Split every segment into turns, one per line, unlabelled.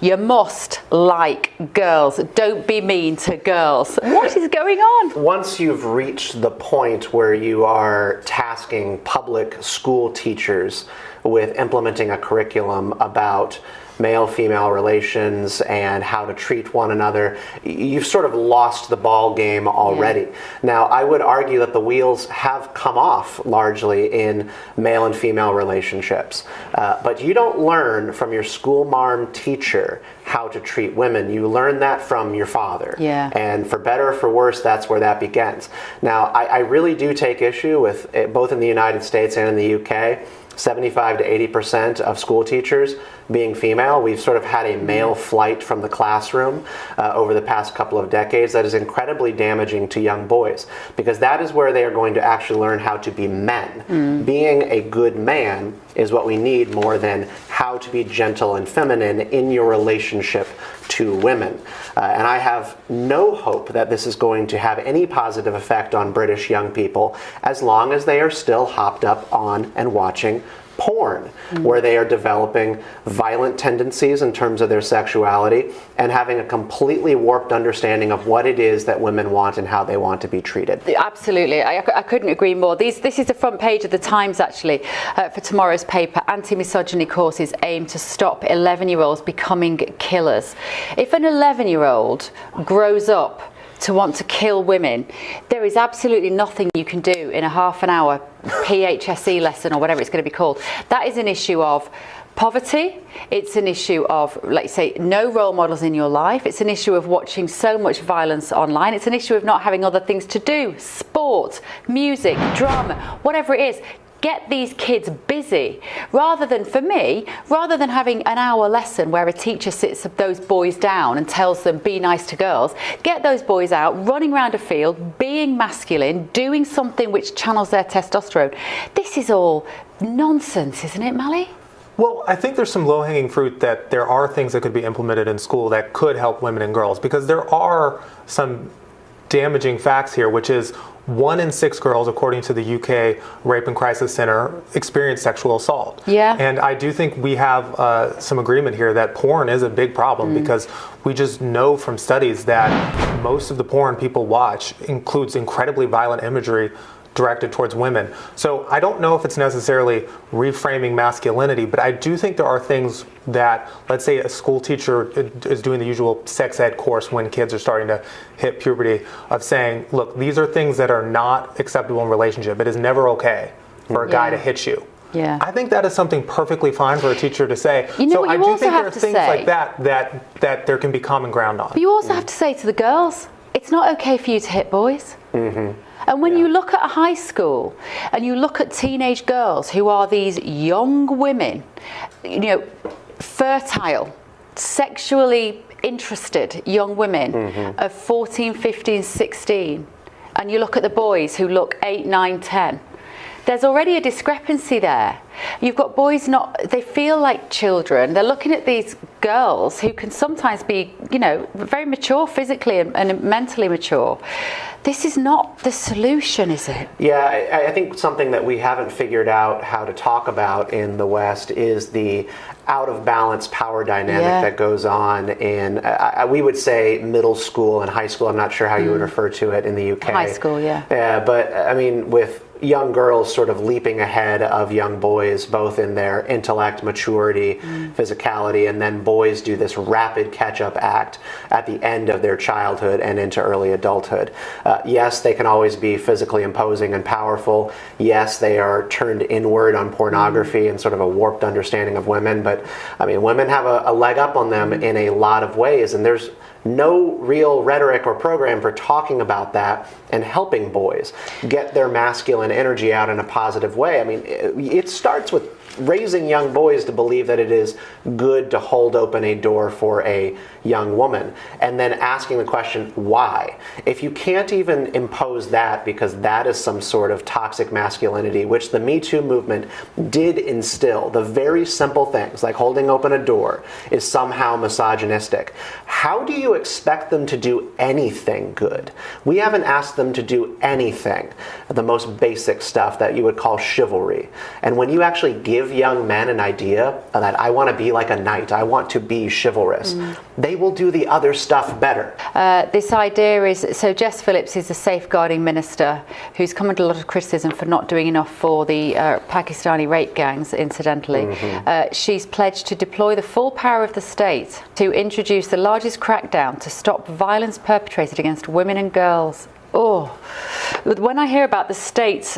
You must like girls. Don't be mean to girls. What is going on?
Once you've reached the point where you are tasking public school teachers with implementing a curriculum about male-female relations and how to treat one another, you've sort of lost the ball game already. Yeah. Now, I would argue that the wheels have come off largely in male and female relationships, but you don't learn from your school marm teacher how to treat women. You learn that from your father.
Yeah.
And for better or for worse, that's where that begins. Now, I really do take issue with it, both in the United States and in the UK, 75 to 80% of school teachers being female. We've sort of had a male flight from the classroom over the past couple of decades that is incredibly damaging to young boys, because that is where they are going to actually learn how to be men. Being a good man is what we need more than how to be gentle and feminine in your relationship to women. And I have no hope that this is going to have any positive effect on British young people as long as they are still hopped up on and watching porn, where they are developing violent tendencies in terms of their sexuality and having a completely warped understanding of what it is that women want and how they want to be treated.
Absolutely. I couldn't agree more. This is the front page of the Times, actually, for tomorrow's paper. Anti-misogyny courses aim to stop 11-year-olds becoming killers. If an 11-year-old grows up to want to kill women, there is absolutely nothing you can do in a half an hour PHSE lesson or whatever it's going to be called. That is an issue of poverty. It's an issue of, let's say, no role models in your life. It's an issue of watching so much violence online. It's an issue of not having other things to do, sport, music, drama, whatever it is. Get these kids busy, rather than having an hour lesson where a teacher sits those boys down and tells them be nice to girls. Get those boys out running around a field, being masculine, doing something which channels their testosterone. This is all nonsense, isn't it, Mally?
Well, I think there's some low-hanging fruit that there are things that could be implemented in school that could help women and girls, because there are some damaging facts here, which is 1 in 6 girls, according to the UK Rape and Crisis Center, experience sexual assault.
Yeah.
And I do think we have some agreement here that porn is a big problem, because we just know from studies that most of the porn people watch includes incredibly violent imagery directed towards women. So I don't know if it's necessarily reframing masculinity, but I do think there are things that, let's say a school teacher is doing the usual sex ed course when kids are starting to hit puberty, of saying, look, these are things that are not acceptable in relationship. It is never okay for a guy to hit you.
Yeah.
I think that is something perfectly fine for a teacher to say.
You know,
so
what
I
you
do
also
think there
have
are
to
things
say,
like that there can be common ground on.
But you also have to say to the girls, it's not okay for you to hit boys. And when you look at a high school and you look at teenage girls who are these young women, you know, fertile, sexually interested young women of 14, 15, 16, and you look at the boys who look 8, 9, 10, there's already a discrepancy there. You've got boys they feel like children. They're looking at these girls who can sometimes be, you know, very mature physically and mentally mature. This is not the solution, is it?
Yeah, I think something that we haven't figured out how to talk about in the West is the out of balance power dynamic that goes on in, we would say, middle school and high school. I'm not sure how you would refer to it in the UK.
High school, yeah.
But I mean, with young girls sort of leaping ahead of young boys, both in their intellect, maturity, physicality, and then boys do this rapid catch-up act at the end of their childhood and into early adulthood. Yes, they can always be physically imposing and powerful. Yes, they are turned inward on pornography and sort of a warped understanding of women. But I mean, women have a leg up on them in a lot of ways, and there's no real rhetoric or program for talking about that and helping boys get their masculine energy out in a positive way. I mean, it starts with raising young boys to believe that it is good to hold open a door for a young woman, and then asking the question, why? If you can't even impose that because that is some sort of toxic masculinity, which the Me Too movement did instill, the very simple things like holding open a door is somehow misogynistic, how do you expect them to do anything good? We haven't asked them to do anything, the most basic stuff that you would call chivalry. And when you actually give give young men an idea that I want to be like a knight, I want to be chivalrous, they will do the other stuff better.
This idea is, so Jess Phillips is a safeguarding minister who's come under a lot of criticism for not doing enough for the Pakistani rape gangs, incidentally. She's pledged to deploy the full power of the state to introduce the largest crackdown to stop violence perpetrated against women and girls. Oh, when I hear about the state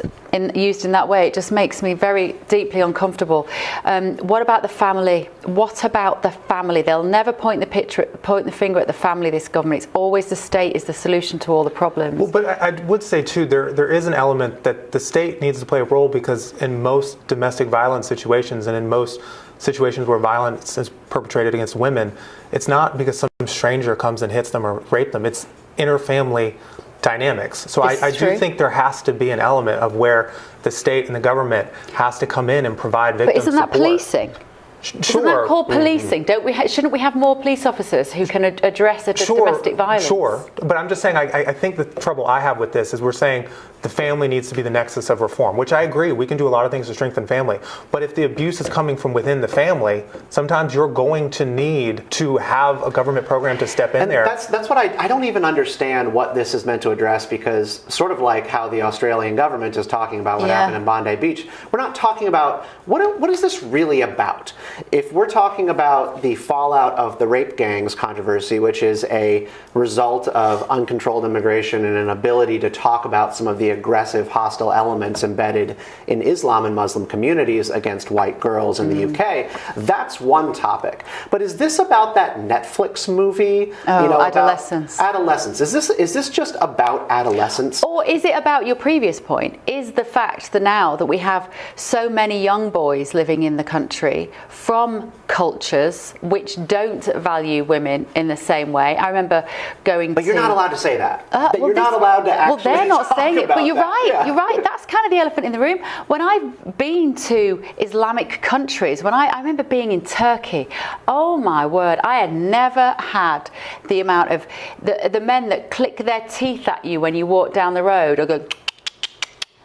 used in that way, it just makes me very deeply uncomfortable. What about the family? What about the family? They'll never point the finger at the family, this government. It's always the state is the solution to all the problems.
Well, but I would say too, there is an element that the state needs to play a role, because in most domestic violence situations and in most situations where violence is perpetrated against women, it's not because some stranger comes and hits them or rape them. It's inter-family dynamics. So I do think there has to be an element of where the state and the government has to come in and provide victim support.
But isn't that policing?
Sure.
Isn't that called policing? Don't we? Shouldn't we have more police officers who can address domestic violence? Sure,
but I'm just saying. I think the trouble I have with this is we're saying the family needs to be the nexus of reform, which I agree. We can do a lot of things to strengthen family, but if the abuse is coming from within the family, sometimes you're going to need to have a government program to step in there.
That's what I don't even understand what this is meant to address, because sort of like how the Australian government is talking about what happened in Bondi Beach, we're not talking about what is this really about. If we're talking about the fallout of the rape gangs controversy, which is a result of uncontrolled immigration and an ability to talk about some of the aggressive, hostile elements embedded in Islam and Muslim communities against white girls in the UK, that's one topic. But is this about that Netflix movie?
Adolescence.
Adolescence. Is this just about adolescence?
Or is it about your previous point? Is the fact that now that we have so many young boys living in the country from cultures which don't value women in the same way? I remember going
But you're not allowed to say that. You're not allowed to actually
Well, they're not saying it, but you're right.
Yeah.
You're right. That's kind of the elephant in the room. When I've been to Islamic countries, when I remember being in Turkey, oh my word, I had never had the amount of the men that click their teeth at you when you walk down the road or go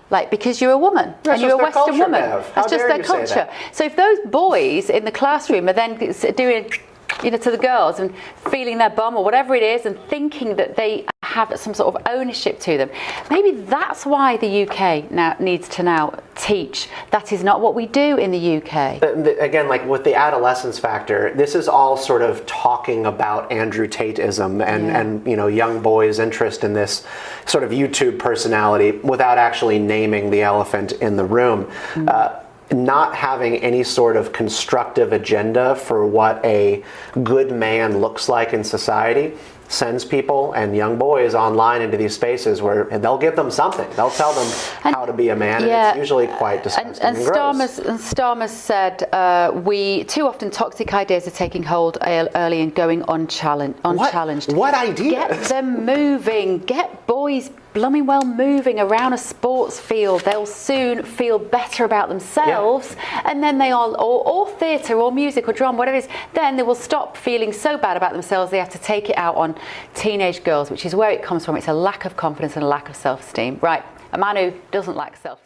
like, because you're a woman and you're a Western woman. That's just their culture. So if those boys in the classroom are then doing, to the girls and feeling their bum or whatever it is and thinking that they have some sort of ownership to them, maybe that's why the UK now needs to teach that is not what we do in the UK.
Again, like with the adolescence factor, this is all sort of talking about Andrew Tate-ism and young boys' interest in this sort of YouTube personality without actually naming the elephant in the room. Not having any sort of constructive agenda for what a good man looks like in society sends people and young boys online into these spaces where they'll give them something. They'll tell them how to be a man, and it's usually quite disgusting and gross.
Starmer's said, we too often toxic ideas are taking hold early and going unchallenged.
What ideas?
Get them moving. Get boys blooming well moving around a sports field. They'll soon feel better about themselves, and then they all, or theatre or music or drama, whatever it is, then they will stop feeling so bad about themselves they have to take it out on teenage girls, which is where it comes from. It's a lack of confidence and a lack of self-esteem. Right, a man who doesn't lack self-esteem.